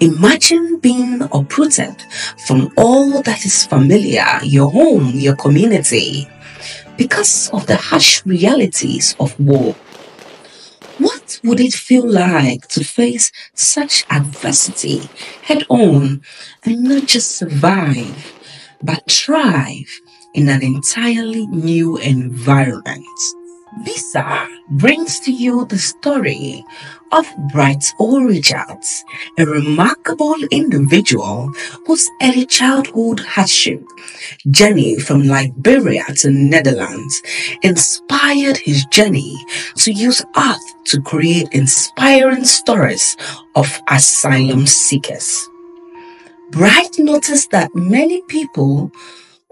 Imagine being uprooted from all that is familiar, your home, your community, because of the harsh realities of war. What would it feel like to face such adversity head on and not just survive, but thrive in an entirely new environment? Visa brings to you the story of Bright Richards, a remarkable individual whose early childhood hardship journey from Liberia to Netherlands inspired his journey to use art to create inspiring stories of asylum seekers. Bright noticed that many people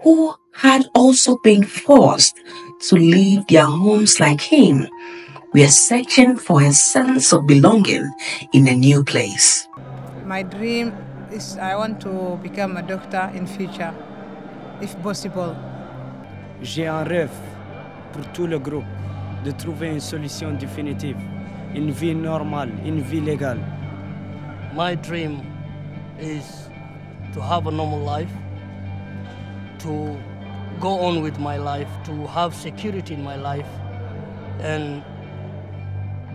who had also been forced to leave their homes like him were searching for a sense of belonging in a new place. My dream is I want to become a doctor in future, if possible. J'ai un rêve pour tout le groupe de trouver une solution définitive, une vie normale, une vie légale. My dream is to have a normal life, to go on with my life, to have security in my life, and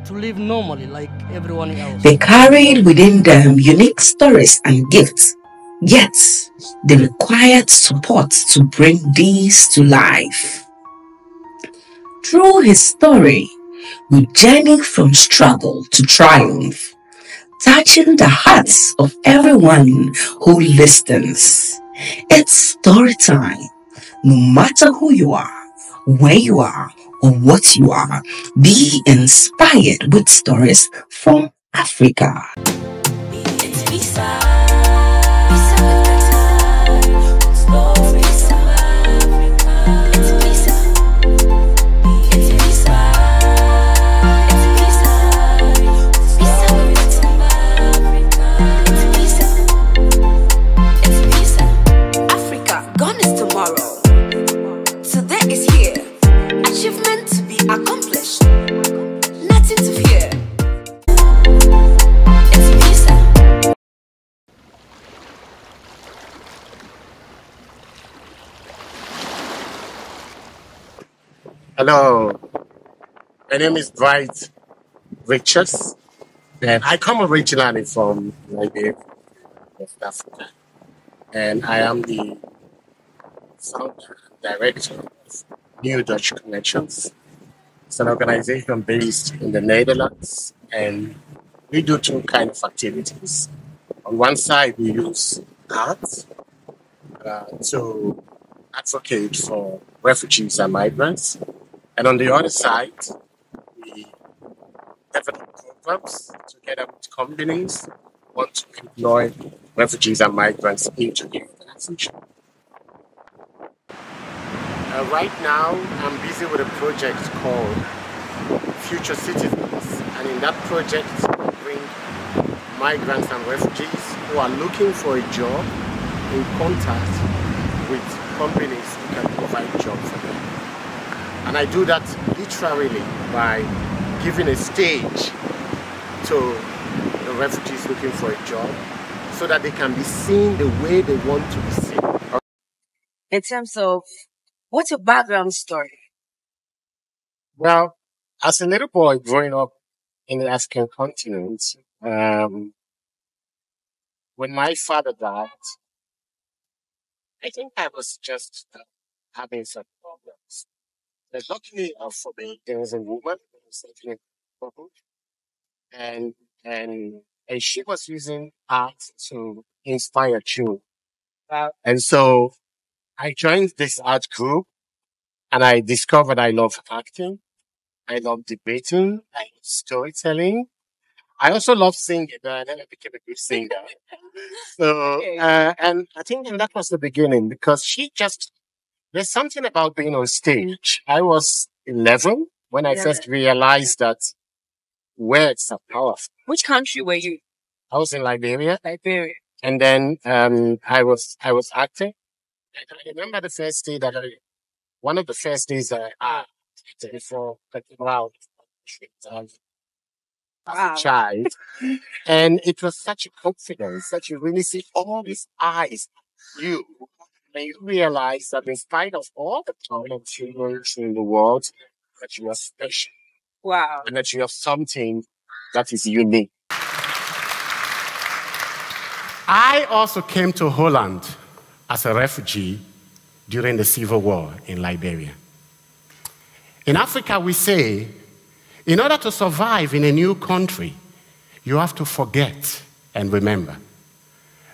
to live normally like everyone else. They carried within them unique stories and gifts, yet they required support to bring these to life. Through his story, we journey from struggle to triumph, touching the hearts of everyone who listens. It's story time. No matter who you are, where you are, or what you are, be inspired with stories from Africa. It's Visa. Visa with the time. Slow Visa. It's Visa. It's Visa. It's Visa. Visa with the time. It's Visa. It's Visa. Africa, gone is tomorrow. Today is here. Achievement to be accomplished. Nothing to fear. It's Visa. Hello, my name is Bright Richards, and I come originally from Liberia, West Africa, and I am the founder and director of New Dutch Connections. It's an organization based in the Netherlands, and we do two kinds of activities. On one side, we use art to advocate for refugees and migrants, and on the other side, we develop programs together with companies who want to employ refugees and migrants into the organization. Right now, I'm busy with a project called Future Citizens, and in that project, we bring migrants and refugees who are looking for a job in contact with companies who can provide jobs for them. And I do that literally by giving a stage to the refugees looking for a job so that they can be seen the way they want to be seen. In terms of what's your background story? Well, as a little boy growing up in the African continent, when my father died, I think I was just having some problems. But luckily for me, there was a woman who was living in Togo, and and she was using art to inspire children. And so I joined this art group, and I discovered I love acting, I love debating, I love storytelling. I also love singing, and then I became a good singer. So, Okay. and I think that was the beginning because there's something about being on stage. I was 11 when I Yeah. first realized that words are powerful. Which country were you? I was in Liberia, Liberia. and then I was acting. And I remember the first day one of the first days that I acted before the crowd. as a Wow. child. And it was such a confidence that you really see all these eyes, you, and you realize that in spite of all the talent children in the world, that you are special Wow. and that you have something that is unique. I also came to Holland as a refugee during the civil war in Liberia. In Africa, we say, in order to survive in a new country, you have to forget and remember.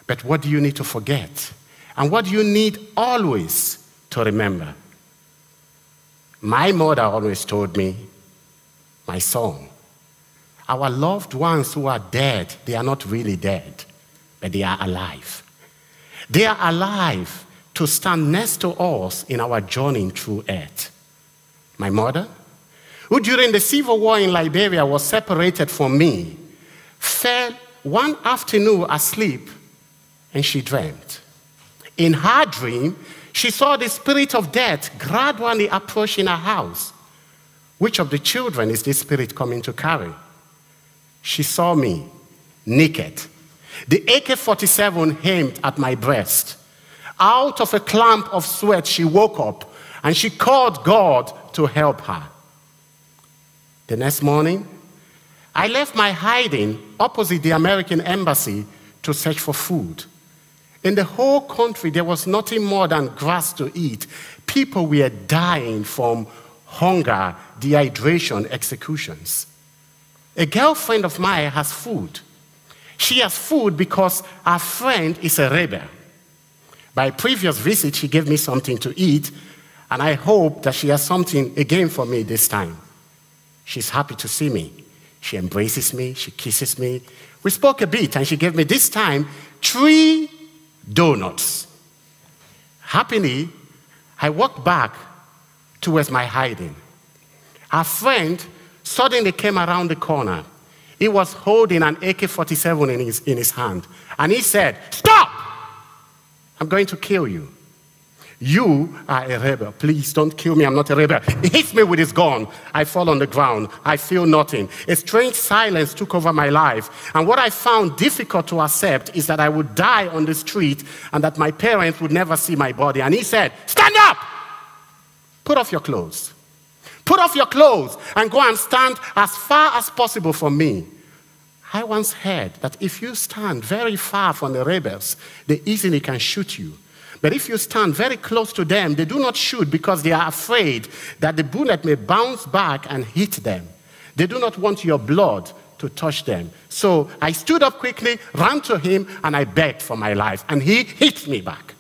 But what do you need to forget? And what do you need always to remember? My mother always told me, my son, our loved ones who are dead, they are not really dead, but they are alive. They are alive to stand next to us in our journey through earth. My mother, who during the civil war in Liberia was separated from me, fell one afternoon asleep and she dreamt. In her dream, she saw the spirit of death gradually approaching her house. Which of the children is this spirit coming to carry? She saw me naked, the AK-47 aimed at my breast. Out of a clump of sweat, she woke up and she called God to help her. The next morning, I left my hiding opposite the American embassy to search for food. In the whole country, there was nothing more than grass to eat. People were dying from hunger, dehydration, executions. A girlfriend of mine has food. She has food because her friend is a rebel. By previous visit, she gave me something to eat, and I hope that she has something again for me this time. She's happy to see me. She embraces me, she kisses me. We spoke a bit, and she gave me this time 3 donuts. Happily, I walked back towards my hiding. Our friend suddenly came around the corner. He was holding an AK-47 in his hand. And he said, "Stop! I'm going to kill you. You are a rebel. Please don't kill me. I'm not a rebel." He hits me with his gun. I fall on the ground. I feel nothing. A strange silence took over my life. And what I found difficult to accept is that I would die on the street and that my parents would never see my body. And he said, "Stand up! Put off your clothes. Put off your clothes and go and stand as far as possible from me." I once heard that if you stand very far from the rebels, they easily can shoot you. But if you stand very close to them, they do not shoot because they are afraid that the bullet may bounce back and hit them. They do not want your blood to touch them. So I stood up quickly, ran to him, and I begged for my life. And he hit me back.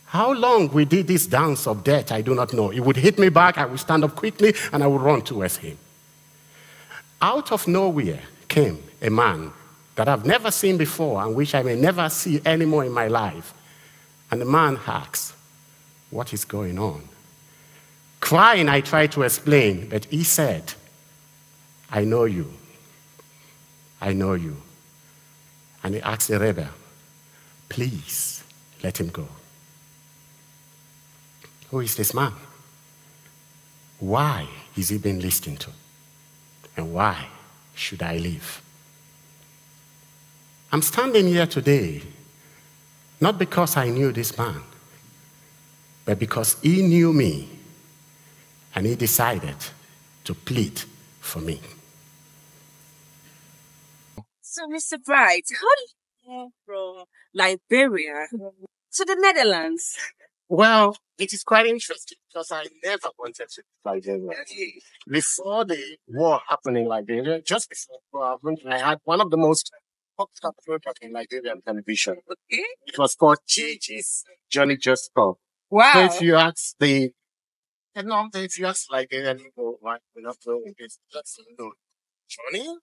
How long we did this dance of death, I do not know. He would hit me back, I would stand up quickly, and I would run towards him. Out of nowhere came a man that I've never seen before and which I may never see anymore in my life. And the man asks, "What is going on?" Crying, I tried to explain, but he said, "I know you. I know you." And he asked the rebel, "Please let him go." Who is this man? Why is he being listened to? And why should I live? I'm standing here today not because I knew this man, but because he knew me and he decided to plead for me. So, Mr. Bright, how did you move from Liberia to the Netherlands? Well, it is quite interesting because I never wanted to Liberia. Before the war happened in Liberia, just before the war happened, I had one of the most popular programs in Liberian television. Okay. It was called Gigi's Johnny Just Come. So Wow. if you ask if you ask Liberian people, why we're not doing this, that's no Johnny.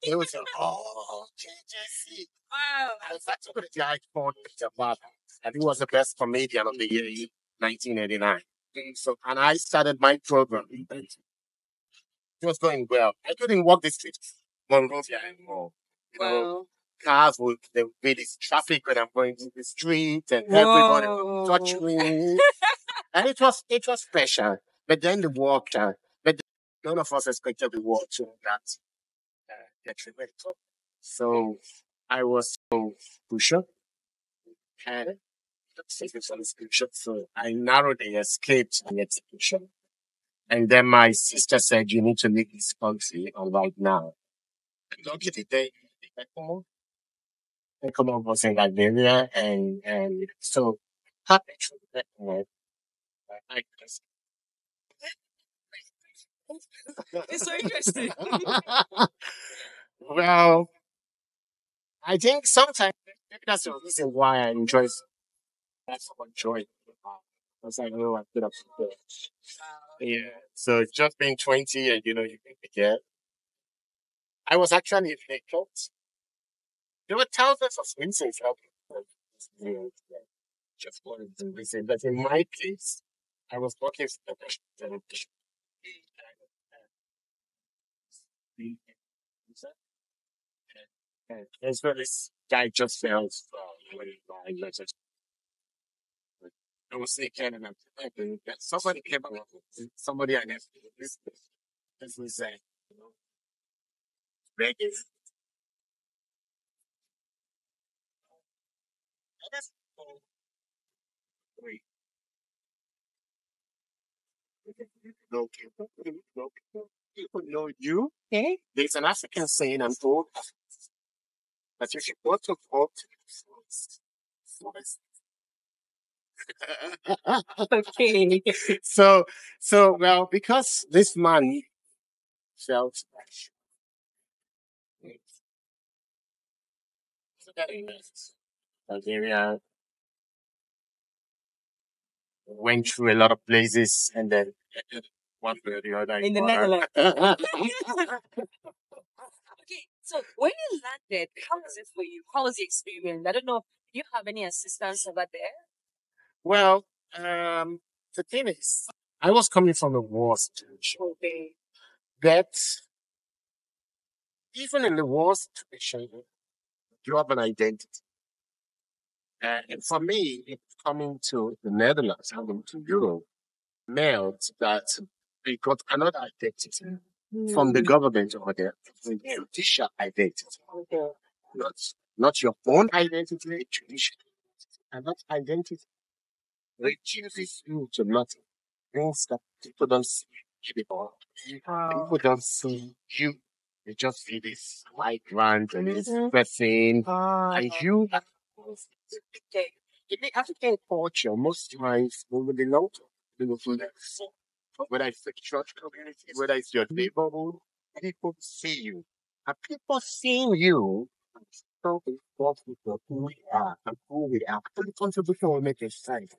They would say, "Oh, JJC." Wow. I started to the guy called Peter Barber, and he was the best comedian of the year in 1989. So, and I started my program. It was going well. I couldn't walk the streets, Monrovia anymore. You know, Wow. cars would there would be this traffic when I'm going to the street, and everybody would touch Whoa. me, and it was special. But then the war came. But none of us expected the war to that. detriment. So I was pusher and taken some execution. So I narrowly escaped the execution. And then my sister said, you need to leave this country right now. Lucky the day I come up was in Liberia and so happy to that I just It's so interesting. well, I think sometimes maybe that's the reason why I enjoy that's what joy. Because I know I could have yeah. So just being 20 and you can forget. I was actually vacant. There were thousands of reasons helping. Yeah, yeah. Just one of the reasons. But in my case, I was working for the as well as guy just felt when I messaged. I was thinking and I'm thinking that somebody came up with somebody I never this was Vegas. I guess wait, no people know you. Okay. There's an African saying I'm told that if you want to vote, okay. So well because this man felt that Nigeria went through a lot of places and then one way or the other In the got her. Netherlands. Okay, so when you landed, how was it for you? How was the experience? I don't know. Do you have any assistance over there? Well, the thing is, I was coming from a war situation. Okay. That even in the war situation, you have an identity. And for me, it's coming to the Netherlands, coming to Europe, meant that we got another identity from the government over there, the judicial identity. Okay. Not, not your own identity, judicial. And that identity reduces you to nothing. Things that people don't see anymore. People don't see you. They just see this white man and this person. And you are Okay. in the African culture, most times we will belong to whether it's the church community, whether it's your neighborhood, people see you. And people seeing you so important for who we are and who we are. So the contribution will make a sense.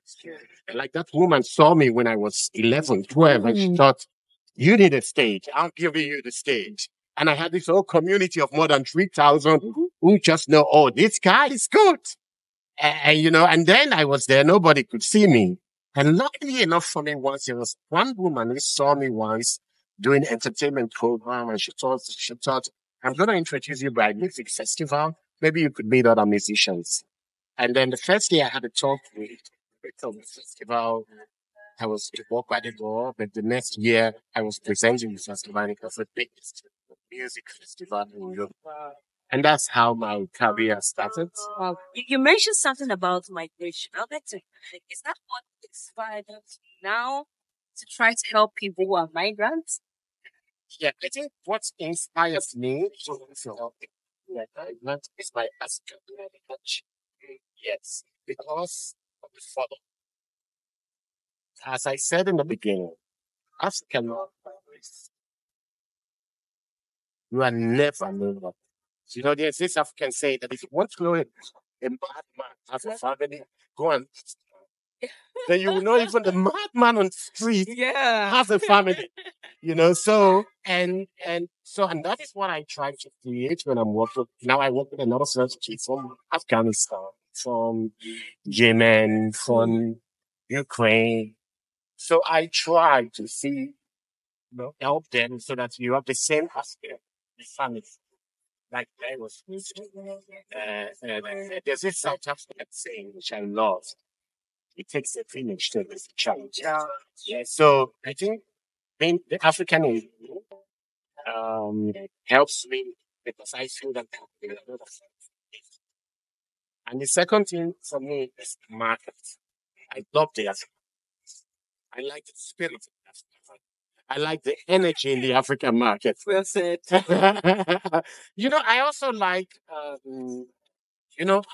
Like that woman saw me when I was 11, 12, and she thought, you need a stage. I'm giving you the stage. And I had this whole community of more than 3,000 who just know, oh, this guy is good. And then I was there, nobody could see me. And luckily enough for me, once there was one woman who saw me once doing entertainment program, and she thought, I'm going to introduce you by music festival. Maybe you could meet other musicians. And then the first day I had a talk with the festival. I was to walk by the door, but the next year I was presenting the festival and it was the biggest music festival in Europe. And that's how my career started. You mentioned something about migration. I'd like to, is that what inspired us now to try to help people who are migrants? Yeah, I think what inspires me to help migrants is my African heritage. Yes, because of the follow. As I said in the beginning, African migrants, you are never alone. There's this African saying that if you want to know a madman has a family, go and then you will know even the madman on the street Yeah. has a family. And that is what I try to create when I'm working. Now I work with another strategy from Afghanistan, from Yemen, from Ukraine. So I try to help them so that you have the same aspect, the family. Like I was, there's this South African saying which I love. It takes a village to raise a child. Yeah. So I think being the African in helps me because I feel that they are not affected. And the second thing for me is the market. I love the African. I like the spirit of the African. I like the energy in the African market. Well said. I also like,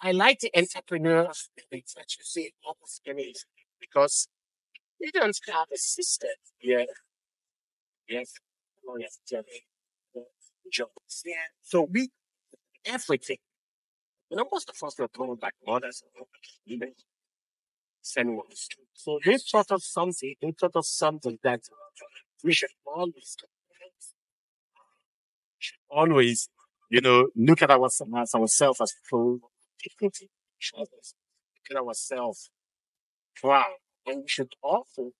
I like the entrepreneurs that you see almost anything because we don't have a system. Yeah, yes, oh, yes, jobs. Yeah. So we everything. Most of us were told by mothers, even send ones. So they taught us something that we should always, look at ourselves as full different others. Look at ourselves proud. And we should also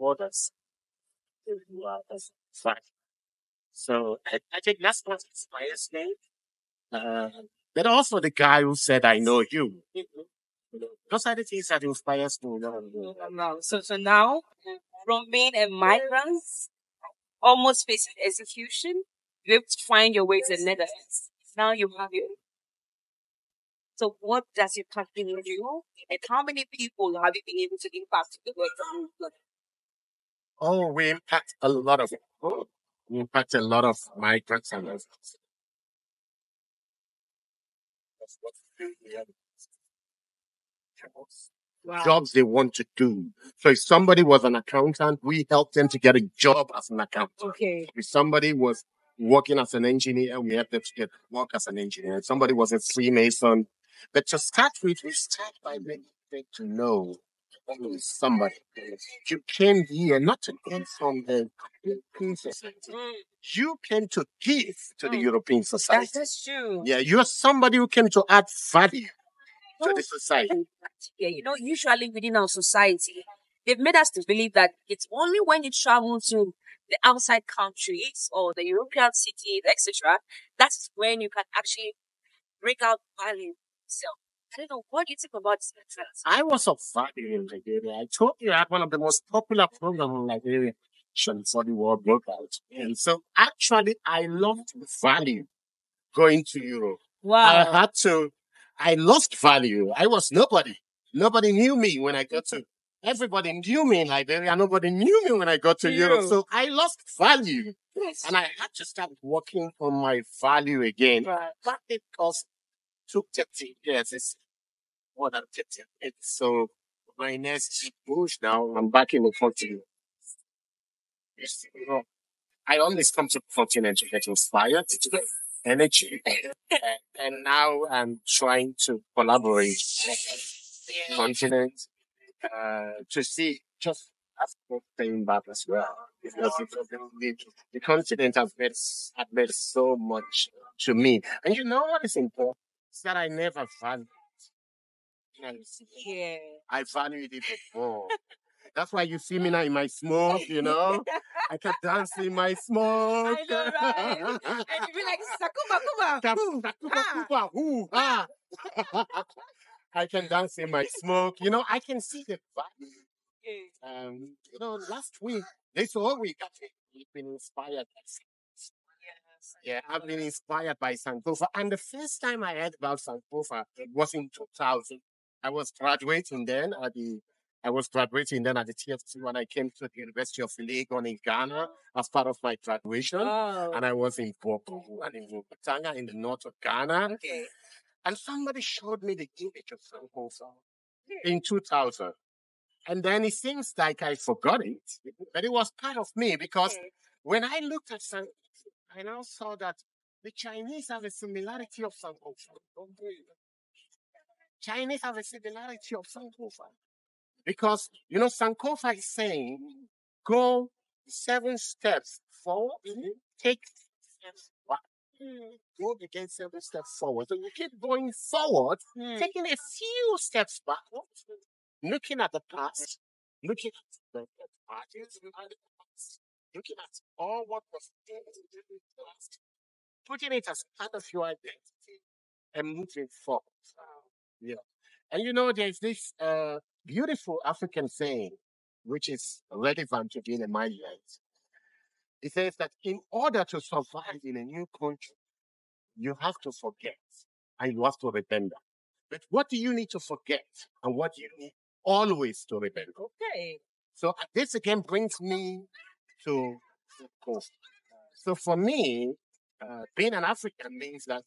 others who are as fact. So I think that's what inspires me. Uh, but also the guy who said, I know you. Those are the things that inspires me. Wow. So now, Romain and migrants almost facing execution, you have to find your way to the Netherlands. Now you have your. So what does your country do? And how many people have you been able to impact the world? Oh, we impact a lot of we impact a lot of migrants and jobs they want to do. So if somebody was an accountant, we helped them to get a job as an accountant. Okay. If somebody was working as an engineer, we helped them to get work as an engineer. If somebody was a Freemason. But to start with, we start by making them to know who is somebody. You came here not to get from the European society. You came to give to the European society. That's true. Yeah, you're somebody who came to add value to the society. Yeah, usually within our society, they've made us to believe that it's only when you travel to the outside countries or the European cities, etc., that's when you can actually break out value. So, I don't know, what do you think about this difference? I was of value in Nigeria. I told you I had one of the most popular programs in Nigeria before the war broke out. And so actually I loved value going to Europe. Wow. I lost value. I was nobody. Nobody knew me when I got to, everybody knew me in Liberia. Nobody knew me when I got to Europe. So I lost value. Yes. And I had to start working on my value again. Right. But it cost took 30 years. It's more than 30 years. So my next push now, I'm back in the country. Yes, I always come to the continent to get inspired, to get energy. And now I'm trying to collaborate with the continent to see just as paying back as well. Because the continent has made so much to me. And you know what is important? It's that I never value it. Yeah. I value it even more. That's why you see me now in my smoke, I can dance in my smoke. I know, right? And you be like, Sakuma Kuma. Who? Ah. Ooh, ah. I can dance in my smoke. I can see the value. Yeah. Last week, this whole week, actually, we've been inspired by Yes. yeah, I've been inspired by Sankofa. And the first time I heard about Sankofa was in 2000. I was graduating then at the TFT when I came to the University of Legon in Ghana as part of my graduation. Oh. And I was in Boko and in Bukatanga in the north of Ghana. Okay. And somebody showed me the image of Sankofa in 2000. And then it seems like I forgot it, but it was part of me because when I looked at Sankofa, I now saw that the Chinese have a similarity of Sankofa. Chinese have a similarity of Sankofa. Because, Sankofa is saying, go 7 steps forward, take steps back. Go again 7 steps forward. So you keep going forward, taking a few steps backwards, looking at the past, looking at the parties, looking at all what was there in the past, putting it as part of your identity and moving forward. Yeah. And there's this beautiful African saying, which is relevant to being a migrant. It says that in order to survive in a new country, you have to forget and you have to remember. But what do you need to forget and what do you need always to remember? Okay. So this again brings me to so for me, being an African means that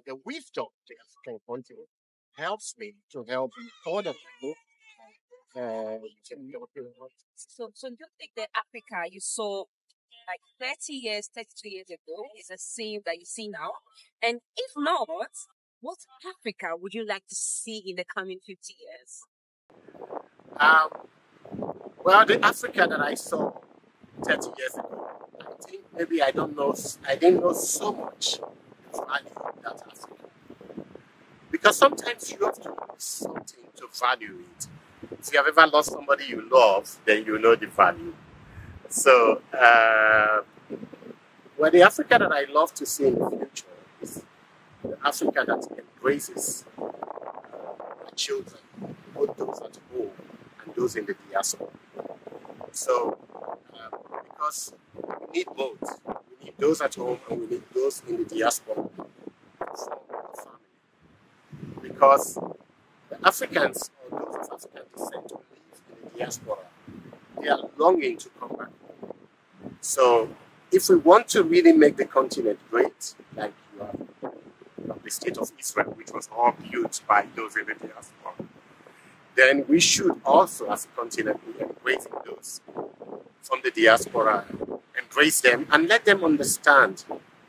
the wisdom of the African continent helps me to help other people. So do you think that Africa you saw like 30 years, 32 years ago is the same that you see now? And if not, what Africa would you like to see in the coming 50 years? Um, well, the Africa that I saw 30 years ago, I think maybe I didn't know so much the value of that Africa. Because sometimes you have to lose something to value it. If you have ever lost somebody you love, then you know the value. So, well, the Africa that I love to see in the future is the Africa that embraces our children, both those at home and those in the diaspora. So, because we need both. We need those at home and we need those in the diaspora to form a family. Because the Africans, or those of African descent who live in the diaspora, they are longing to come back home. So, if we want to really make the continent great, like you have the state of Israel, which was all built by those in the diaspora, then we should also, as a continent, be embracing those from the diaspora, embrace them, and let them understand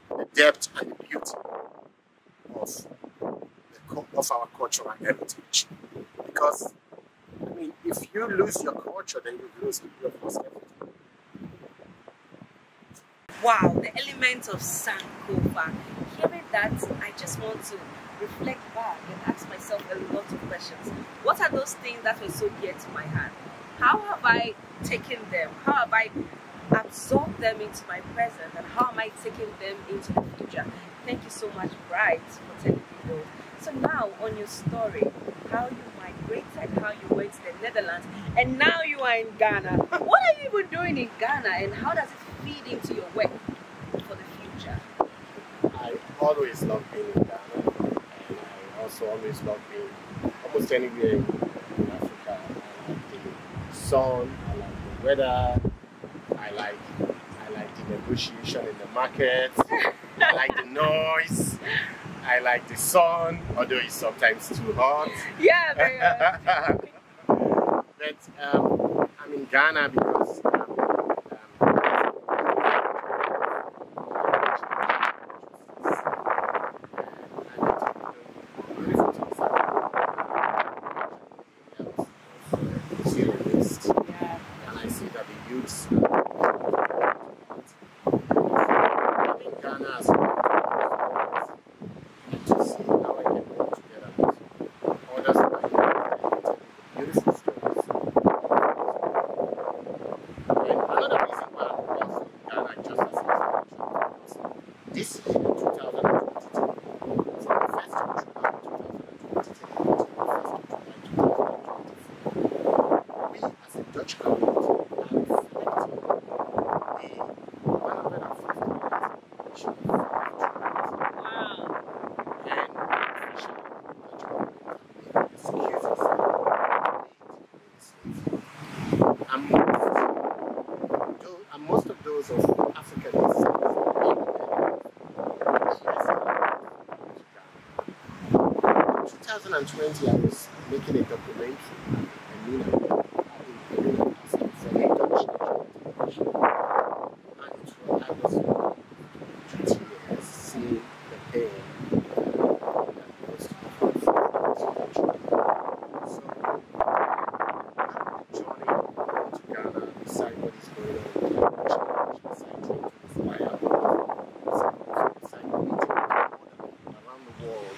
the depth and the beauty of our cultural heritage. Because, I mean, if you lose your culture, then you've lost everything. Wow, the element of Sankofa. Hearing that, I just want to reflect back and ask myself a lot of questions. What are those things that were so dear to my heart? How have I taken them? How have I absorbed them into my present? And how am I taking them into the future? Thank you so much, Bright, for telling me those. So now, on your story, how you migrated, how you went to the Netherlands, and now you are in Ghana. What are you even doing in Ghana, and how does it feed into your work for the future? I always love being in Ghana, and I also always love being almost anywhere in Africa. I like the sun, I like the weather, I like the negotiation in the market, I like the noise, I like the sun, although it's sometimes too hot. Yeah, very hot. But I'm in Ghana because and I see that the youths in Ghana as well, and to see how I can work together with others that beautiful stories. And another reason why I'm also in Ghana just as an because this year, 2022, from the 1st of July 2022 to the 1st of July 2024, we as a Dutch government are reflecting the 150 years of the Wow. and officially the Dutch government have made excuses and most of those of African descent in 2020, I was making a documentary, and I was tears seeing the pain that most of us so the journey to Ghana, beside what is going on in the beside trying to inspire beside meeting around the world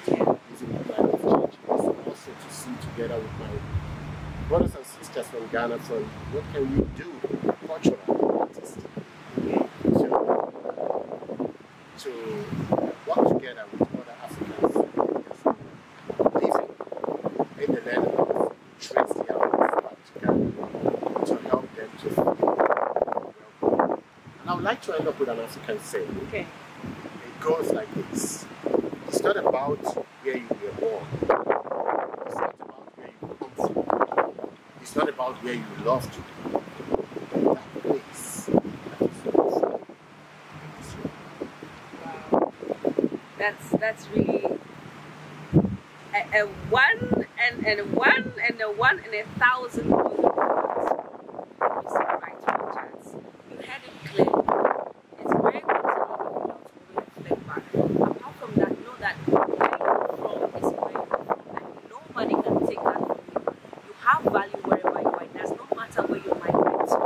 using the climate change is also to see together with my brothers and sisters from Ghana from what can we do culturally, artistically, to work together with other Africans living in the Netherlands, trace their roots back to Ghana to help them to feel welcome. And I would like to end up with an African saying. Okay. It goes like this. It's not about where you were born. It's not about where you come from. It's not about where you love to be. That place that is your true. Wow. That's really a one and a 1,000 words. You said right, chance. You had it clear. It's very good to reflect back. Apart from that, know that where you're from is where you're from, and nobody can take that from you. You have value wherever you are. It does not matter where you migrate to,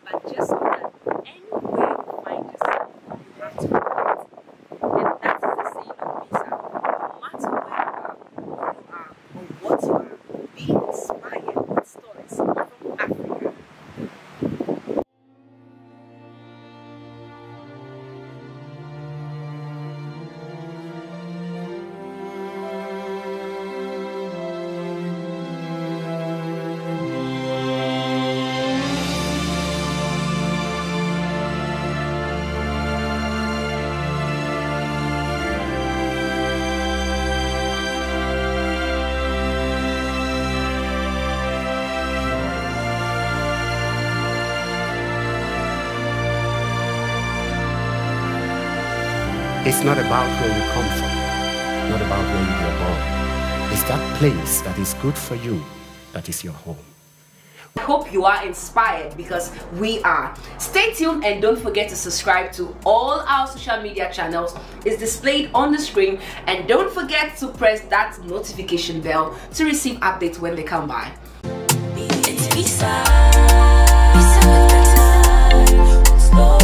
but just know that anywhere you find yourself, you have to reflect. And that is the saying of Visa. No matter where you are, or what you are, be inspired with stories from Africa. It's not about where you come from, not about where you were born. It's that place that is good for you that is your home. I hope you are inspired, because we are. Stay tuned and don't forget to subscribe to all our social media channels. It's displayed on the screen, and don't forget to press that notification bell to receive updates when they come by. It's Visa. Visa with the time. Slow